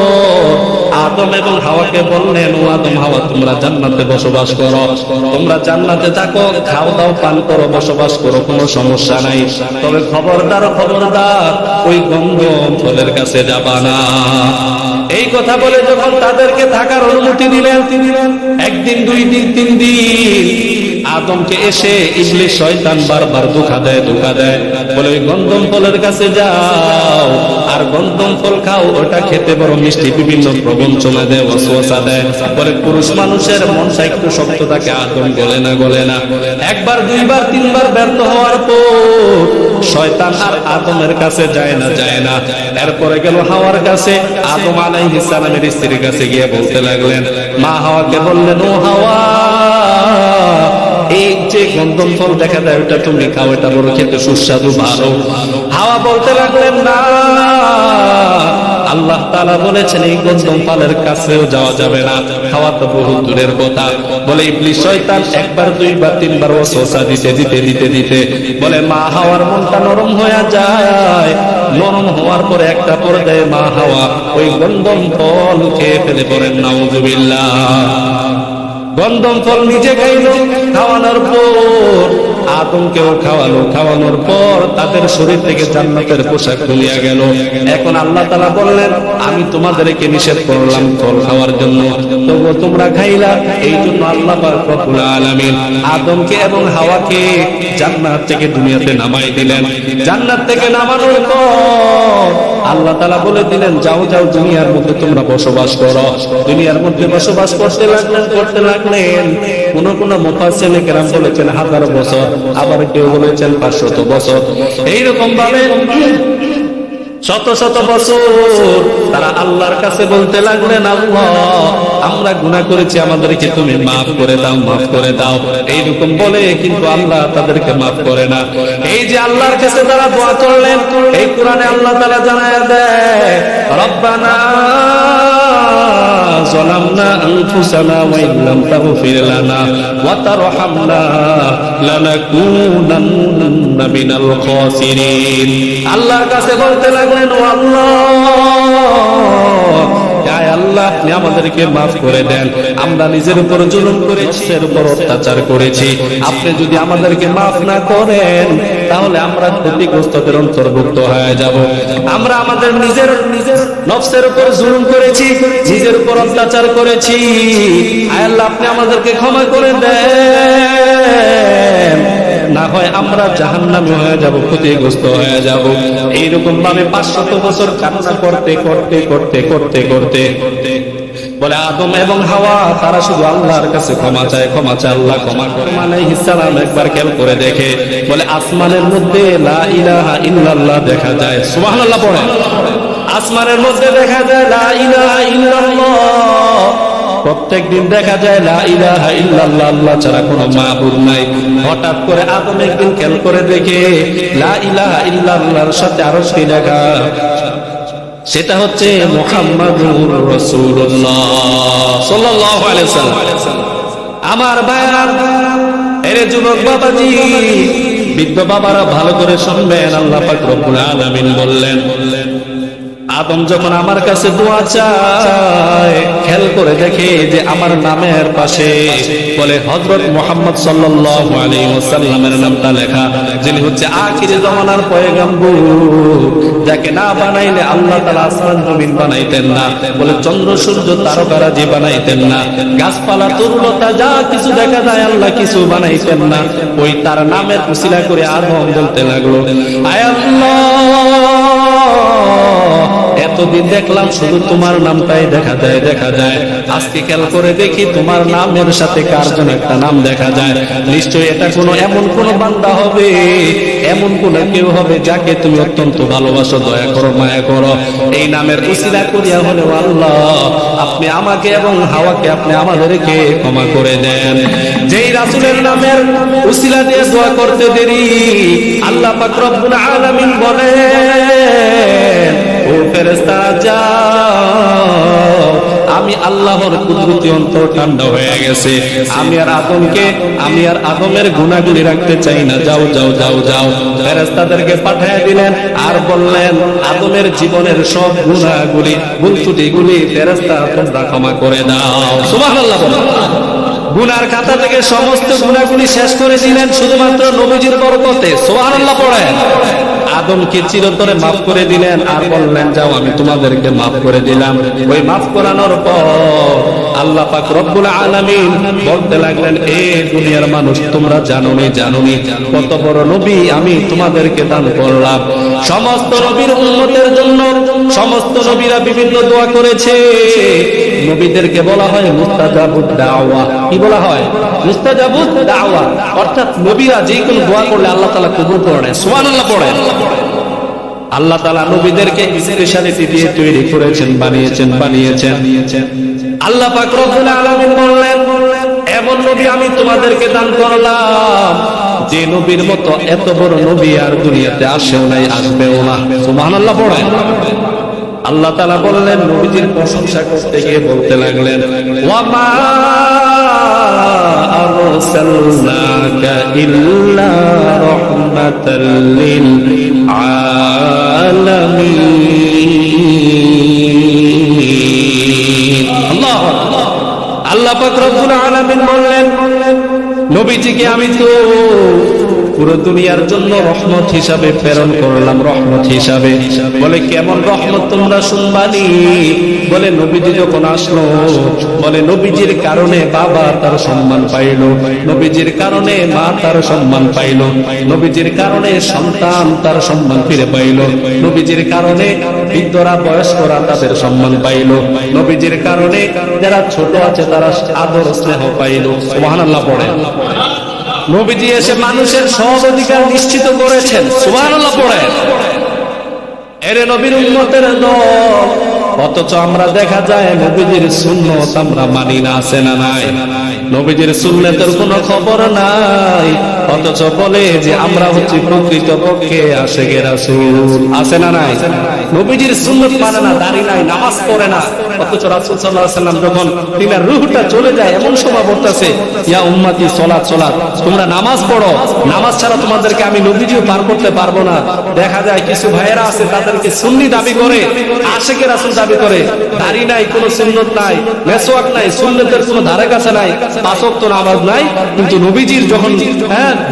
Speaker 1: আদম এবং হাওয়াকে বললেন, ও আদম হাওয়া, তোমরা জান্নাতে বসবাস করো, তোমরা জান্নাতে থাকো, খাও দাও পান করো, বসবাস করো, কোনো সমস্যা নাই। তবে খবরদার ওই গন্ধম ফলের কাছে যাবা না। এই কথা বলে যখন তাদেরকে থাকার অনুমতি দিলেন, একদিন, 2 দিন, 3 দিন আদমকে এসে ইবলিস শয়তান বারবার ধোঁকা দেয়। বলে ওই গন্ধম ফলের কাছে যাও আর গন্ধম ফল খাও, ওটা খেতে বড় মিষ্টি, বিভিন্ন প্রবঞ্চনা দেয়, ওয়াসওয়াসা দেয়। বলে পুরুষ মানুষের মনটা একটু শক্ত থাকে, আদম গলে না। একবার, 2 বার, 3 বার ব্যর্থ হওয়ার পর শয়তান আর আদমের কাছে যায় না। এরপরে গেল হাওয়ার কাছে। আদম আলাইহিস সালামের স্ত্রীর কাছে গিয়ে বলতে লাগলেন, মা হাওয়াকে বললেন, ও হাওয়া, এই যে গন্ধম ফল দেখা দেয় ওটা তুমি খাও, এটা বড় খেতে সুস্বাদু, ভালো। হাওয়া বলতে লাগলেন, না, আল্লাহ তাআলা বলেছেন এই গন্ধম ফলের কাছেও যাওয়া যাবে না। খাওয়া তো বহু দূরের কথা। বলে ইবলিস শয়তান 1 বার, 2 বার, 3 বার ওয়াসওয়াসা দিতে বলে মা হাওয়ার মনটা নরম হয়ে যায়। নরম হওয়ার পরে একটা পর্যায়ে মা হাওয়া ওই গন্ধম ফল খেয়ে ফেলে পড়েন। নাউযুবিল্লাহ। গন্ধম ফল নিজে খাইল, খাওয়ানোর পর আদমকেও খাওয়ানোর পর তাদের শরীর থেকে জান্নাতের পোশাক খুলিয়া গেল। এখন আল্লাহ তাআলা বললেন, আমি তোমাদেরকে নিষেধ করলাম ফল খাওয়ার জন্য, তবুও তোমরা খাইলা। এই জন্য আল্লাহ পাক রব্বুল আলামিন আদমকে এবং হাওয়াকে জান্নাত থেকে দুনিয়াতে নামাই দিলেন। জান্নাত থেকে নামানোর পর আল্লাহ তাআলা বলে দিলেন, যাও দুনিয়ার মধ্যে তোমরা বসবাস করো। দুনিয়ার মধ্যে বসবাস করতে লাগলেন। কোন মুফাসসির কেরাম বলেছেন 1000 বছর, আবার কেউ বলেছেন 500 বছর। এইরকম ভাবে শত বছর তারা আল্লাহর কাছে বলতে লাগলেন, আল্লাহ আমরা গুনাহ করেছি, আমাদেরকে তুমি মাফ করে দাও। এইরকম বলে কিন্তু আল্লাহ তাদেরকে মাফ করে না। এই যে আল্লাহর কাছে তারা দোয়া করলেন, এই কোরআনে আল্লাহ তাআলা জানায় দেয়, রব্বানা যালামনা আনফুসানা ওয়া ইল্লাম তাগফির লানা ওয়া তারহামনা লানাকুনান্না মিনাল খাসিরিন। আল্লাহর কাছে বলতে লাগলেন, ও আল্লাহ, আপনি আমাদেরকে মাফ করে দেন। আমরা নিজের উপর জুলুম করেছি, নিজের উপর অত্যাচার করেছি। আপনি যদি আমাদেরকে মাফ না করেন তাহলে আমরা ক্ষতিগ্রস্তদের অন্তর্ভুক্ত হয়ে যাব। আমরা আমাদের নিজের নফসের উপর জুলুম করেছি, নিজের উপর অত্যাচার করেছি। আয় আল্লাহ, আপনি আমাদেরকে ক্ষমা করে দেন, না হয় আমরা জাহান্নামী হয়ে যাব, ক্ষতিগ্রস্ত হয়ে যাব। এইরকম ভাবে 500 বছর কান্না করতে বলে আদম এবং হাওয়া তারা শুধু আল্লাহর কাছে ক্ষমা চায়, ক্ষমা চায়, আল্লাহ ক্ষমা করে। আলাইহিস সালাম একবার খেয়াল করে দেখে, বলে আসমানের মধ্যে লা ইলাহা ইল্লাল্লাহ দেখা যায়। সুবহানাল্লাহ পড়ে। আসমানের মধ্যে দেখা যায় লা ইলাহা ইল্লাল্লাহ, প্রত্যেক দিন দেখা যায় লা ইলাহা ইল্লাল্লাহ, আল্লাহ ছাড়া কোনো মাবুদ নাই। হঠাৎ করে আদম একদিন খেয়াল করে দেখে লা ইলাহা ইল্লাল্লাহর সাথে আরো কি লেখা, সেটা হচ্ছে মুহাম্মাদুর রাসূলুল্লাহ সাল্লাল্লাহু আলাইহি ওয়াসাল্লাম। আমার ভাইরা, এরে যুবক বাবাজি, বৃদ্ধ বাবারা ভালো করে শুনবেন। আল্লাহ পাক রব্বুল আলামিন বললেন, আদম যখন আমার কাছে দোয়া চায়, খেয়াল করে দেখে যে আমার নামের পাশে বলে হযরত মুহাম্মদ সাল্লাল্লাহু আলাইহি ওয়াসাল্লামের নামটা লেখা, যিনি হচ্ছে আখিরি জামানার পয়গম্বর, যাকে না বানাইলে আল্লাহ তাআলা আসমান জমিন বানাইতেন না, বলে চন্দ্র সূর্য তারকারাজি বানাইতেন না, গাছপালা তরুলতা যা কিছু দেখা যায় আল্লাহ কিছু বানাইতেন না। ওই তার নামের উসিলা করে আদম বলতে লাগলো, আয় আল্লাহ, এতদিন দেখলাম শুধু তোমার নামটাই দেখা যায়, দেখা যায়, আজকে খেয়াল করে দেখি তোমার নামের সাথে কার যেন একটা নাম দেখা যায়। নিশ্চয়ই এটা কোনো এমন কোন বান্দা হবে, এমন কোন কেউ হবে যাকে তুমি অত্যন্ত ভালোবাসো, দয়া করো, মায়া করো। এই নামের উসিলা করিয়া হলেও আল্লাহ আপনি আমাকে এবং হাওয়াকে আপনি আমাদেরকে ক্ষমা করে দেন। যেই রাসূলের নামের উসিলা দিয়ে দোয়া করতে দেরি, আল্লাহ পাক রব্বুল আলামিন বলেন, ও ফেরেশতারা যাও, আমি আল্লাহর কুদরতি অন্তর ঠান্ডা হয়ে গেছে, আমি আর আদমের গুনাহগুলি রাখতে চাই না, যাও যাও যাও যাও। ফেরেশতাদেরকে পাঠিয়ে দিলেন আর বললেন, আদমের জীবনের সব গুনাহগুলি, ভুল ত্রুটিগুলি ফেরেশতা তোমরা ক্ষমা করে দাও। সুবহানাল্লাহ বলেন। গুনার খাতা থেকে সমস্ত গুনাহগুলি শেষ করে দিলেন শুধুমাত্র নবীজির বরকতে। সুবহানাল্লাহ পড়েন। আদমকে চিরতরে মাফ করে দিলেন আর বললেন, যাও আমি তোমাদেরকে মাফ করে দিলাম। ওই মাফ করানোর পর আল্লাহ পাক রব্বুল আলামিন বলতে লাগলেন, এ দুনিয়ার মানুষ, তোমরা জানোনি কত বড় নবী আমি তোমাদেরকে দান করলাম। সমস্ত নবীর উম্মতের জন্য সমস্ত নবীরা বিভিন্ন দোয়া করেছে। নবীদেরকে বলা হয় মুস্তাজাবুদ দাওয়া। কি বলা হয়? মুস্তাজাবুদ দাওয়া, অর্থাৎ নবীরা যে কোনো দোয়া করলে আল্লাহ তাআলা কবুল করেন। সুবহানাল্লাহ পড়েন। আল্লাহ তাআলা নবীদেরকে স্পেশালিটি দিয়ে তৈরি করেছেন, বানিয়েছেন। আল্লাহ পাক রব্বুল আলামিন বললেন, এমন নবী আমি তোমাদেরকে দান করলাম যে নবীর মতো এত বড় নবী আর দুনিয়াতে আসেও নাই, আসবেও না। সুবহানাল্লাহ পড়েন। আল্লাহ তাআলা বললেন, নবীজির প্রশংসা করতে গিয়ে বলতে লাগলেন, ওয়া মা আরসালনাকা ইল্লা রাহমাতাল লিল আলামিন। আল্লাহ পাক রব্বুল আলামিন বললেন, নবীজিকে আমি তো পুরো দুনিয়ার জন্য রহমত হিসাবে প্রেরণ করলাম, রহমত হিসাবে। বলে কেমন রহমত তোমরা শুনবানি? বলে নবীজি যখন আসলো, বলে নবীজির কারণে বাবা তার সম্মান পাইল, নবীজির কারণে মা তার সম্মান পাইল, নবীজির কারণে সন্তান তার সম্মান ফিরে পাইল, নবীজির কারণে বৃদ্ধরা বয়স্করা তাদের সম্মান পাইল, নবীজির কারণে যারা ছোট আছে তারা আদর স্নেহ পাইল। সুবহানাল্লাহ পড়ে। নবীজি এসে মানুষের সব অধিকার নিশ্চিত করেছেন। সুবহানাল্লাহ পড়ে। এরে নবীর উম্মতের দল, অথচ আমরা দেখা যায় নবীজির সুন্নত আমরা মানি না, আছে না নাই? নবীজির সুন্নতের কোনো খবর নাই, অথচ বলে যে আমরা হচ্ছে প্রকৃত পক্ষে আশিকে রাসূল, আছে না নাই? নবীজির সুন্নত মানে না, দাড়ি নাই, নামাজ পড়ে না, অথচ রাসূল সাল্লাল্লাহু আলাইহি ওয়াসাল্লাম যখন তিনার রূহটা চলে যায় এমন সময় বলতেছে, ইয়া উম্মতি সালাত সালাত, তোমরা নামাজ পড়ো, নামাজ ছাড়া তোমাদেরকে আমি নবীজিও পার করতে পারবো না। দেখা যায় কিছু ভাইয়েরা আছে তাদেরকে সুন্নি দাবি করে, আশিকে রাসূল দাবি করে, দাড়ি নাই, কোনো সুন্নত নাই, মেসওয়াক নাই, সুন্নতের কোনো ধারে কাছে নাই, পাঁচ ওয়াক্ত নামাজ নাই, কিন্তু নবীজির যখন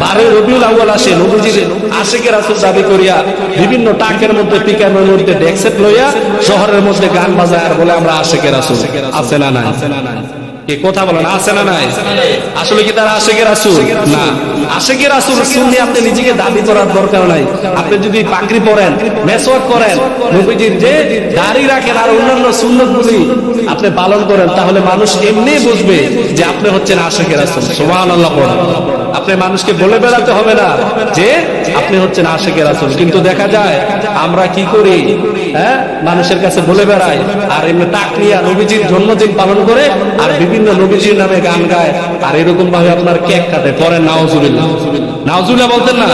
Speaker 1: 12 রবিউল আউয়াল আসে, নবীজির আশিকে রাসূল দাবি করিয়া বিভিন্ন টাকের মধ্যে পিকানোর মধ্যে ডেক্সেট লইয়া শহরের মধ্যে গান বাজায় আর বলে আমরা আশিকে রাসূল। আছে না নাই? কি কথা বলেন, আছে না নাই? আসলে কি তারা আশিকে রাসূল না? আশিকে রাসূল সুন্নি আপনি নিজেকে দাবি করার দরকার নাই। আপনি যদি পাগড়ি পরেন, মেসওয়াক করেন, নবীজির যে দাড়ি রাখেন আর অন্যান্য সুন্নতগুলি আপনি পালন করেন, তাহলে মানুষ এমনি বুঝবে যে আপনি হচ্ছেন আশিকে রাসূল। সুবহানাল্লাহ পড়েন। আপনি মানুষকে বলে বেড়াতে হবে না যে আপনি হচ্ছেন আশিকে রাসূল। কিন্তু দেখা যায় আমরা কি করি, হ্যাঁ, মানুষের কাছে বলে বেড়াই আর এমনি টাকলিয়া নবীজির জন্মদিন পালন করে আর বিভিন্ন নবীজির নামে গান গায় আর এরকম ভাবে আপনার কেক কাটে, পরেন নাউজুবিল্লাহ। নাউজুবিল্লাহ বলতেন না?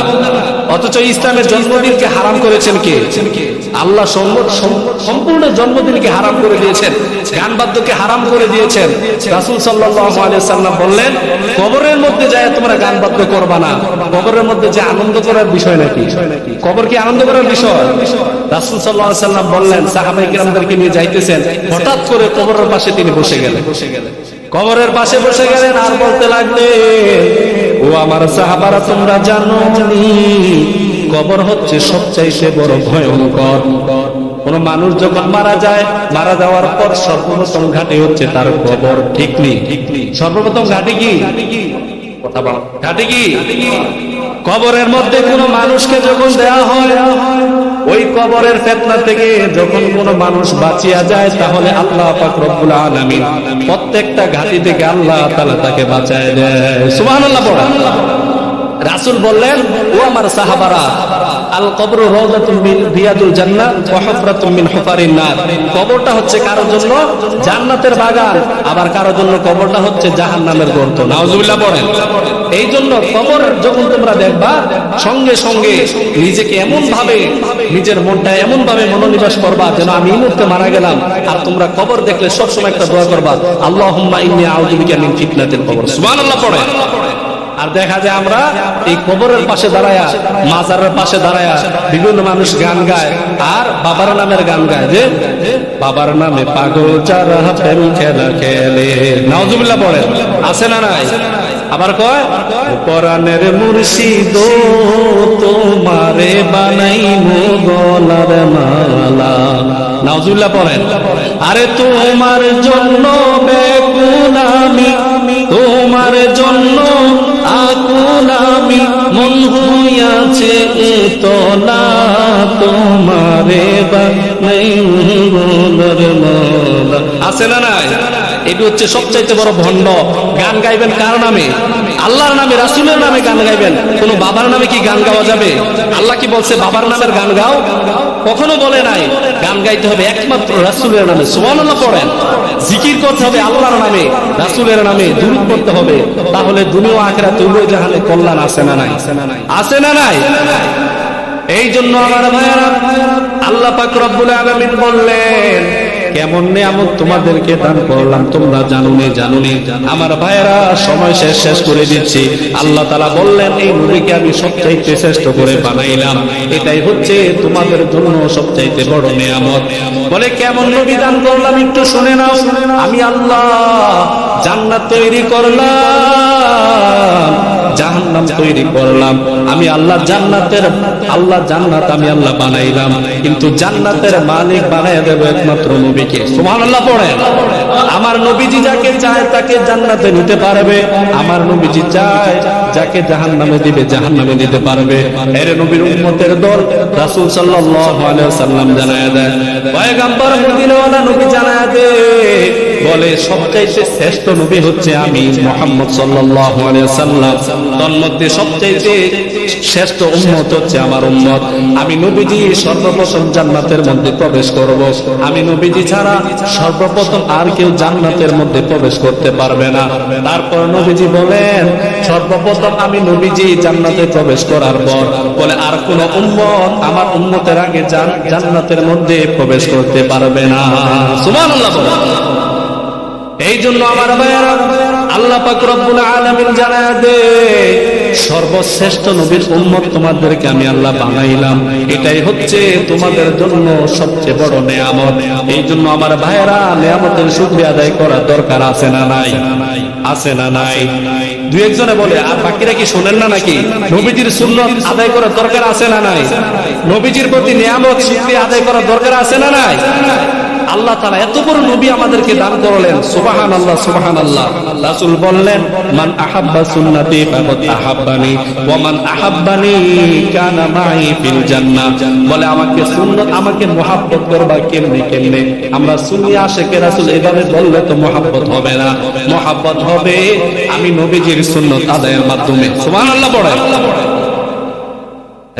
Speaker 1: অথচ ইসলামের জন্মদিনকে হারাম করেছেন কে? আল্লাহ সম্পূর্ণ জন্মদিনকে হারাম করে দিয়েছেন, গান বাদ্যকে হারাম করে দিয়েছেন। রাসূল সাল্লাল্লাহু আলাইহি ওয়াসাল্লাম বললেন, কবরের মধ্যে যায় তোমরা গান বাদ্য করবা না। কবরের মধ্যে যে আনন্দ করার বিষয় নাকি? কবর কি আনন্দ করার বিষয়? রাসূল সাল্লাল্লাহু আলাইহি ওয়াসাল্লাম বললেন, সাহাবায়ে কিরামদেরকে নিয়ে যাইতেছেন, হঠাৎ করে কবরের পাশে তিনি বসে গেলেন। কবরের পাশে বসে গেলেন আর বলতে লাগলেন, ও আমার সাহাবারা, তোমরা জানো কবর হচ্ছে সবচাইতে বড় ভয়ঙ্কর। কোন মানুষ যখন মারা যায়, মারা যাওয়ার পর সর্বপ্রথম ঘাটে হচ্ছে তার কবর। ঠিক নেই? সর্বপ্রথম ঘাটে কি? কথা বল, ঘাটে কি? কবরের মধ্যে কোন মানুষকে যখন দেয়া হয়, ওই কবরের ফিতনা থেকে যখন কোন মানুষ বাঁচিয়া যায়, তাহলে আল্লাহ পাক রব্বুল আলামিন প্রত্যেকটা ঘাটি থেকে আল্লাহ তাআলা তাকে বাঁচায় দেয়। সুবহানাল্লাহ পড়া। রাসূল বললেন, ও আমার সাহাবারা, আল কবরু রাউযাতুম মিন রিয়াদুল জান্নাহ ওয়া হুফরাতুম মিন হুফারিন নার। কবরটা হচ্ছে কারো জন্য জান্নাতের বাগান, আবার কারো জন্য কবরটা হচ্ছে জাহান্নামের গর্ত। নাউজুবিল্লাহ পড়েন। এই জন্য কবর যখন তোমরা দেখবা, সঙ্গে সঙ্গে নিজেকে এমন ভাবে, নিজের মনটা এমন ভাবে মনোনিবেশ করবা যেন আমি এই মুহূর্তে মারা গেলাম। আর তোমরা কবর দেখলে সবসময় একটা দোয়া করবা, আল্লাহুম্মা ইন্নী আউযু বিকা মিন ফিতনাতিল কবর। সুবহানাল্লাহ পড়েন। আর দেখা যায় আমরা এই কবরের পাশে দাঁড়ায়া, মাজারের পাশে দাঁড়ায়া বিভিন্ন মানুষ গান গায় আর বাবার নামের গান গায়, যে বাবার নামে পাগল যারা প্রেম খেলা খেলে। নাউজুবিল্লাহ পড়েন। আছে না নাই? আবার কয়, কোরআনের মুর্শিদ তোমারে বানাইমু গলার মালা। নাউজুবিল্লাহ পড়েন। আরে তোমার জন্য বেকুল আমি, তোমার জন্য আকুল আমি, মন হইয়াছে এতলা, তোমারে বানাইমু গলার মালা। আছে না নাই? এটি হচ্ছে সবচাইতে বড় ভণ্ড। গান গাইবেন কার নামে? আল্লাহর নামে, রাসূলের নামে গান গাইবেন। কোন বাবার নামে কি গান গাওয়া যাবে? আল্লাহ কি বলছে বাবার নামের গান গাও? কখনো বলে নাই। গান গাইতে হবে একমাত্র রাসূলের নামে। সুবহানাল্লাহ পড়েন। জিকির করতে হবে আল্লাহর নামে, রাসূলের নামে দুরূদ পড়তে হবে। তাহলে দুনিয়া ও আখিরাতে উভয় জাহানে কল্যাণ আছে না নাই? আছে না নাই? এই জন্য আমার ভাইয়েরা, আল্লাহ পাক রব্বুল আলামিন বললেন, কেমন নিয়ামত তোমাদেরকে দান করলাম তোমরা জানুনি। আমার ভাইয়েরা, সময় শেষ করে দিচ্ছি। আল্লাহ তাআলা বললেন, এই নবীকে আমি সবচাইতে শ্রেষ্ঠ করে বানাইলাম, এটাই হচ্ছে তোমাদের জন্য সবচাইতে বড় নিয়ামত। বলে কেমন নবী দান করলাম একটু শুনে নাও। আমি আল্লাহ জান্নাত তৈরি করলাম, জাহান্নাম তৈরি করলাম। আমি আল্লাহ জান্নাত আমি আল্লাহ বানাইলাম, কিন্তু জান্নাতের মালিক বানায় দেব একমাত্র নবীকে। সুবহানাল্লাহ পড়েন। আমার নবীজি যাকে চায় তাকে জান্নাতে নিতে পারবে, আমার নবীজি চায় যাকে জাহান্নামে দিবে জাহান্নামে নিতে পারবে। এর নবীর উম্মতের দল রাসূল সাল্লাল্লাহু আলাইহি ওয়াসাল্লাম জানায়া দেয়, পয়গম্বর মদিনাওয়ালা নবী জানায়া দেয়, বলে সবচাইতে শ্রেষ্ঠ নবী হচ্ছে আমি মুহাম্মদ সাল্লাল্লাহু আলাইহি ওয়াসাল্লাম। তন্মধ্যে সবচাইতে শ্রেষ্ঠ উম্মত হচ্ছে আমার উম্মত। আমি নবীজি সর্বপ্রথম জান্নাতের মধ্যে প্রবেশ করব। আমি নবীজি ছাড়া সর্বপ্রথম আর কেউ জান্নাতের মধ্যে প্রবেশ করতে পারবে না। তারপর নবীজি বলেন, সর্বপ্রথম আমি নবীজি জান্নাতে প্রবেশ করার পর বলে আর কোন উম্মত আমার উম্মতের আগে জান্নাতের মধ্যে প্রবেশ করতে পারবে না। সুবহানাল্লাহ। এই জন্য আমার ভাইয়েরা, আল্লাহ পাক রব্বুল আলামিন জানায়া দেয়, সর্বশ্রেষ্ঠ নবীর উম্মত তোমাদেরকে আমি আল্লাহ বানাইলাম, এটাই হচ্ছে তোমাদের জন্য সবচেয়ে বড় নিয়ামত। এই জন্য আমার ভাইয়েরা, নিয়ামতের শুকরিয়া আদায় করার দরকার আছে না নাই? আছে না নাই? দুই একজনে বলে, আর বাকিরা কি শোনেন না নাকি? নবীজির সুন্নাত আদায় করার দরকার আছে না নাই? নবীজির প্রতি নিয়ামত শুকরিয়া আদায় করার দরকার আছে না নাই? আল্লাহ তাআলা এত বড় নবী আমাদেরকে দান করলেন। সুবহানাল্লাহ, সুবহানাল্লাহ। রাসূল বললেন, মান আহাব্বা সুন্নতি ফাকাদ আহাব্বানি ওয়া মান আহাব্বানি কানা মাই ফিল জান্নাহ। বলে আমাকে সুন্নাত, আমাকে মুহাব্বত করবা কেমনে কেমনে? আমরা সুন্নি আশিকে রাসূল এভাবে বললে তো মুহাব্বত হবে না, মুহাব্বত হবে আমি নবীজির সুন্নাত আদায়ের মাধ্যমে। সুবহানাল্লাহ পড়ে।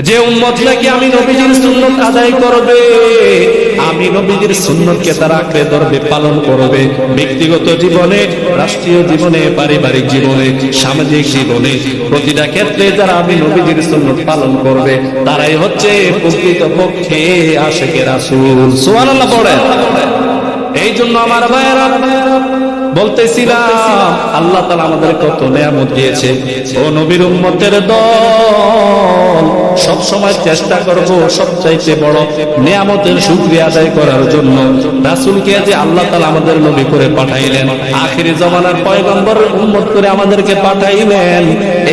Speaker 1: যে উম্মত নাকি আমি নবীজির সুন্নাত আদায় করবে, আমি নবীজির সুন্নাতকে তারা আঁকড়ে ধরবে, পালন করবে, ব্যক্তিগত জীবনে, রাষ্ট্রীয় জীবনে, পারিবারিক জীবনে, সামাজিক জীবনে, প্রতিটা ক্ষেত্রে যারা আমি নবীজির সুন্নাত পালন করবে, তারাই হচ্ছে প্রকৃতপক্ষে আশিকে রাসূল। সুবহানাল্লাহ পড়ে। এই জন্য আমার ভাইয়েরা বলতেছিলাম, আল্লাহ তাআলা আমাদের কত নিয়ামত দিয়েছে। ও নবীর উম্মতের দল, সব সময় চেষ্টা করব সবচাইতে বড় নিয়ামতের শুকরিয়া আদায় করার জন্য। রাসূলকে যে আল্লাহ তাআলা আমাদের নবী করে পাঠাইলেন, আখিরি জামানার পয়গম্বর উম্মত করে আমাদেরকে পাঠাইলেন,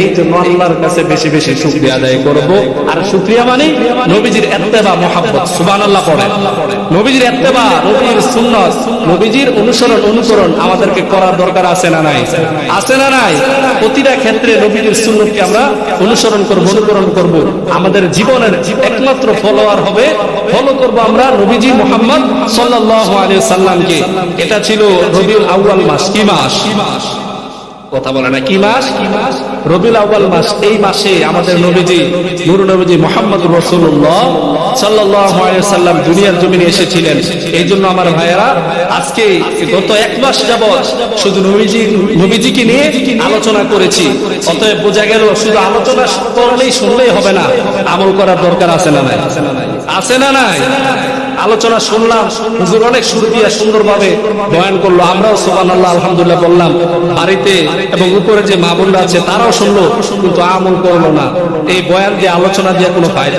Speaker 1: এই জন্য আল্লাহর কাছে বেশি বেশি শুকরিয়া আদায় করব। আর শুকরিয়া মানে নবীজির ইত্তেবা, মুহাব্বত। সুবহানাল্লাহ পড়ে। নবীজির ইত্তেবা, নবীর সুন্নাত, নবীজির অনুসরণ, অনুকরণ আমাদেরকে করার দরকার আছে না নাই? আছে না নাই? প্রতিটা ক্ষেত্রে নবীজির সুন্নাতকে আমরা অনুসরণ করব, অনুকরণ করব। আমাদের জীবনের একমাত্র ফলোয়ার হবে, ফলো করব আমরা নবীজি মুহাম্মদ সাল্লাল্লাহু আলাইহি সাল্লামকে। এটা ছিল রবিউল আউয়াল মাস। কি মাস? কথা বলে না, কি মাস? রবিউল আউয়াল মাস। এই মাসে আমাদের নবীজি, নূর নবীজি মুহাম্মদুর রাসূলুল্লাহ সাল্লাল্লাহু আলাইহি সাল্লাম দুনিয়ার জমিনে এসেছিলেন। এই জন্য আমার ভাইয়েরা, আজকে গত এক মাস যাবত শুধু নবীজিকে নিয়ে আলোচনা করেছি। অতএব বোঝা গেল শুধু আলোচনা করলেই, শুনলেই হবে না, আমল করার দরকার আছে না নাই? আছে না নাই? আলোচনা শুনলাম, হুজুর অনেক সুর দিয়ে সুন্দরভাবে বয়ান করলো, আমরাও সুবহানাল্লাহ আলহামদুলিল্লাহ বললাম। বাড়িতে এবং উপরে যে মা বোনরা আছে তারাও শুনলো, কিন্তু আমল করলো না। এই বয়ান দিয়ে, আলোচনা দিয়ে কোনো ফায়দা